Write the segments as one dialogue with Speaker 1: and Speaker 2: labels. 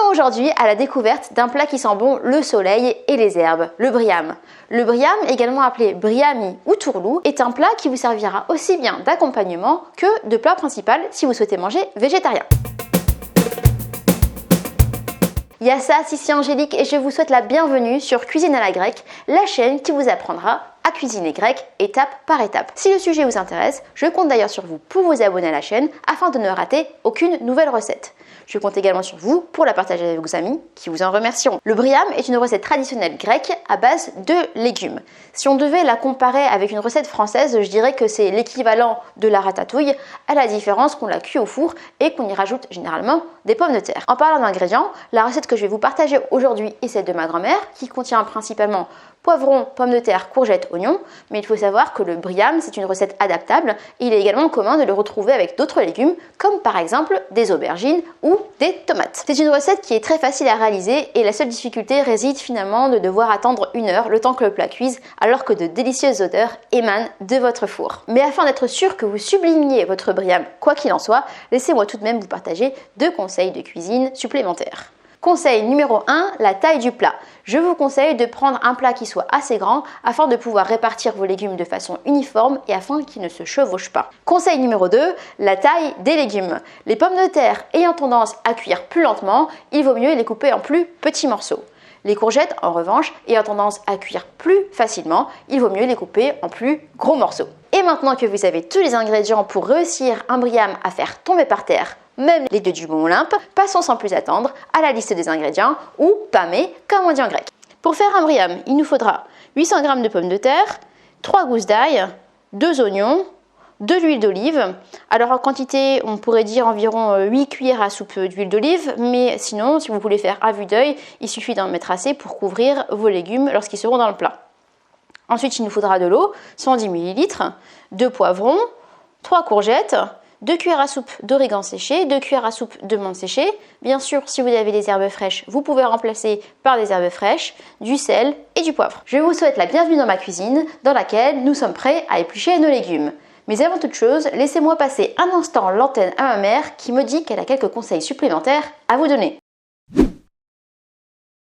Speaker 1: Partons aujourd'hui à la découverte d'un plat qui sent bon le soleil et les herbes, le briam. Le briam, également appelé briami ou tourlou, est un plat qui vous servira aussi bien d'accompagnement que de plat principal si vous souhaitez manger végétarien. Yassa, ici Angélique et je vous souhaite la bienvenue sur Cuisine à la grecque, la chaîne qui vous apprendra à cuisiner grec étape par étape. Si le sujet vous intéresse, je compte d'ailleurs sur vous pour vous abonner à la chaîne afin de ne rater aucune nouvelle recette. Je compte également sur vous pour la partager avec vos amis qui vous en remercieront. Le briam est une recette traditionnelle grecque à base de légumes. Si on devait la comparer avec une recette française, je dirais que c'est l'équivalent de la ratatouille, à la différence qu'on la cuit au four et qu'on y rajoute généralement des pommes de terre. En parlant d'ingrédients, la recette que je vais vous partager aujourd'hui est celle de ma grand-mère qui contient principalement poivrons, pommes de terre, courgettes, oignons, mais il faut savoir que le briam c'est une recette adaptable et il est également commun de le retrouver avec d'autres légumes comme par exemple des aubergines ou des tomates. C'est une recette qui est très facile à réaliser et la seule difficulté réside finalement de devoir attendre 1 heure le temps que le plat cuise alors que de délicieuses odeurs émanent de votre four. Mais afin d'être sûr que vous sublimiez votre briam quoi qu'il en soit, laissez-moi tout de même vous partager 2 conseils de cuisine supplémentaires. Conseil numéro 1, la taille du plat. Je vous conseille de prendre un plat qui soit assez grand afin de pouvoir répartir vos légumes de façon uniforme et afin qu'ils ne se chevauchent pas. Conseil numéro 2, la taille des légumes. Les pommes de terre ayant tendance à cuire plus lentement, il vaut mieux les couper en plus petits morceaux. Les courgettes, en revanche, ayant tendance à cuire plus facilement, il vaut mieux les couper en plus gros morceaux. Et maintenant que vous avez tous les ingrédients pour réussir un briam à faire tomber par terre, même les 2 du Mont Olympe, passons sans plus attendre à la liste des ingrédients, ou pâmé comme on dit en grec. Pour faire un briam, il nous faudra 800 g de pommes de terre, 3 gousses d'ail, 2 oignons, de l'huile d'olive. Alors en quantité, on pourrait dire environ 8 cuillères à soupe d'huile d'olive, mais sinon, si vous voulez faire à vue d'œil, il suffit d'en mettre assez pour couvrir vos légumes lorsqu'ils seront dans le plat. Ensuite, il nous faudra de l'eau, 110 ml, 2 poivrons, 3 courgettes, 2 cuillères à soupe d'origan séché, 2 cuillères à soupe de menthe séchée. Bien sûr, si vous avez des herbes fraîches, vous pouvez remplacer par des herbes fraîches, du sel et du poivre. Je vous souhaite la bienvenue dans ma cuisine, dans laquelle nous sommes prêts à éplucher nos légumes. Mais avant toute chose, laissez-moi passer un instant l'antenne à ma mère qui me dit qu'elle a quelques conseils supplémentaires à vous donner.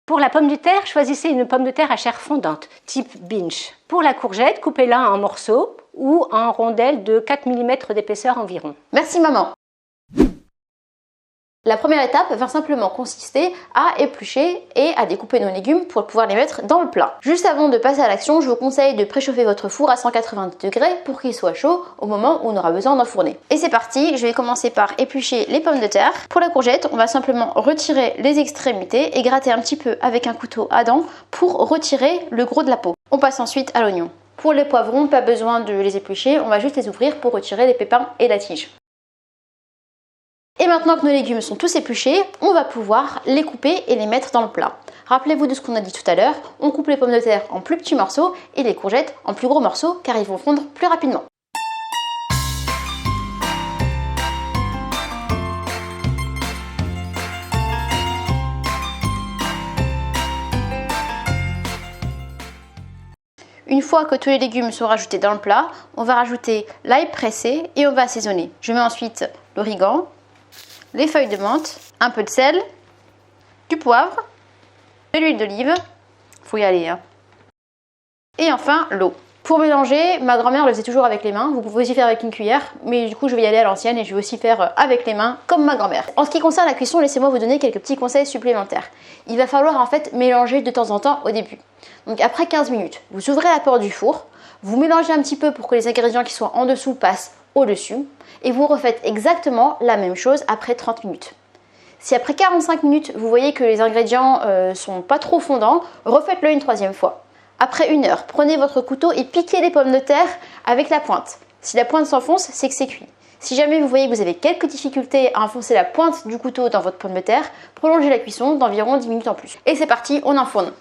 Speaker 2: Pour la pomme de terre, choisissez une pomme de terre à chair fondante, type binge. Pour la courgette, coupez-la en morceaux ou en rondelles de 4 mm d'épaisseur environ.
Speaker 1: Merci maman. La première étape va simplement consister à éplucher et à découper nos légumes pour pouvoir les mettre dans le plat. Juste avant de passer à l'action, je vous conseille de préchauffer votre four à 190 degrés pour qu'il soit chaud au moment où on aura besoin d'enfourner. Et c'est parti, je vais commencer par éplucher les pommes de terre. Pour la courgette, on va simplement retirer les extrémités et gratter un petit peu avec un couteau à dents pour retirer le gros de la peau. On passe ensuite à l'oignon. Pour les poivrons, pas besoin de les éplucher, on va juste les ouvrir pour retirer les pépins et la tige. Et maintenant que nos légumes sont tous épluchés, on va pouvoir les couper et les mettre dans le plat. Rappelez-vous de ce qu'on a dit tout à l'heure, on coupe les pommes de terre en plus petits morceaux et les courgettes en plus gros morceaux car ils vont fondre plus rapidement. Une fois que tous les légumes sont rajoutés dans le plat, on va rajouter l'ail pressé et on va assaisonner. Je mets ensuite l'origan, les feuilles de menthe, un peu de sel, du poivre, de l'huile d'olive, faut y aller hein. Et enfin l'eau. Pour mélanger, ma grand-mère le faisait toujours avec les mains, vous pouvez aussi faire avec une cuillère, mais du coup je vais y aller à l'ancienne et je vais aussi faire avec les mains comme ma grand-mère. En ce qui concerne la cuisson, laissez-moi vous donner quelques petits conseils supplémentaires. Il va falloir en fait mélanger de temps en temps au début. Donc après 15 minutes, vous ouvrez la porte du four, vous mélangez un petit peu pour que les ingrédients qui sont en dessous passent au-dessus et vous refaites exactement la même chose après 30 minutes. Si après 45 minutes, vous voyez que les ingrédients sont pas trop fondants, refaites-le une 3e fois. Après 1 heure, prenez votre couteau et piquez les pommes de terre avec la pointe. Si la pointe s'enfonce, c'est que c'est cuit. Si jamais vous voyez que vous avez quelques difficultés à enfoncer la pointe du couteau dans votre pomme de terre, prolongez la cuisson d'environ 10 minutes en plus. Et c'est parti, on enfourne.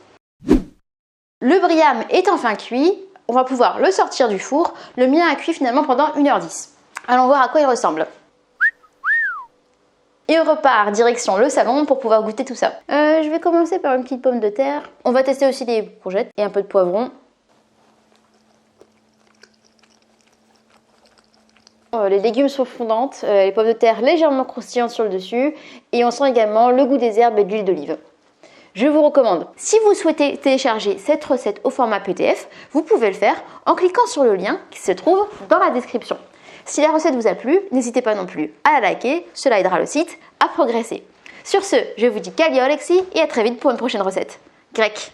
Speaker 1: Le briam est enfin cuit, on va pouvoir le sortir du four. Le mien a cuit finalement pendant 1h10. Allons voir à quoi il ressemble. Et on repart direction le salon pour pouvoir goûter tout ça. Je vais commencer par une petite pomme de terre. On va tester aussi des courgettes et un peu de poivron. Les légumes sont fondantes, les pommes de terre légèrement croustillantes sur le dessus et on sent également le goût des herbes et de l'huile d'olive. Je vous recommande, si vous souhaitez télécharger cette recette au format PDF, vous pouvez le faire en cliquant sur le lien qui se trouve dans la description. Si la recette vous a plu, n'hésitez pas non plus à la liker, cela aidera le site à progresser. Sur ce, je vous dis Kallia Alexis et à très vite pour une prochaine recette grecque.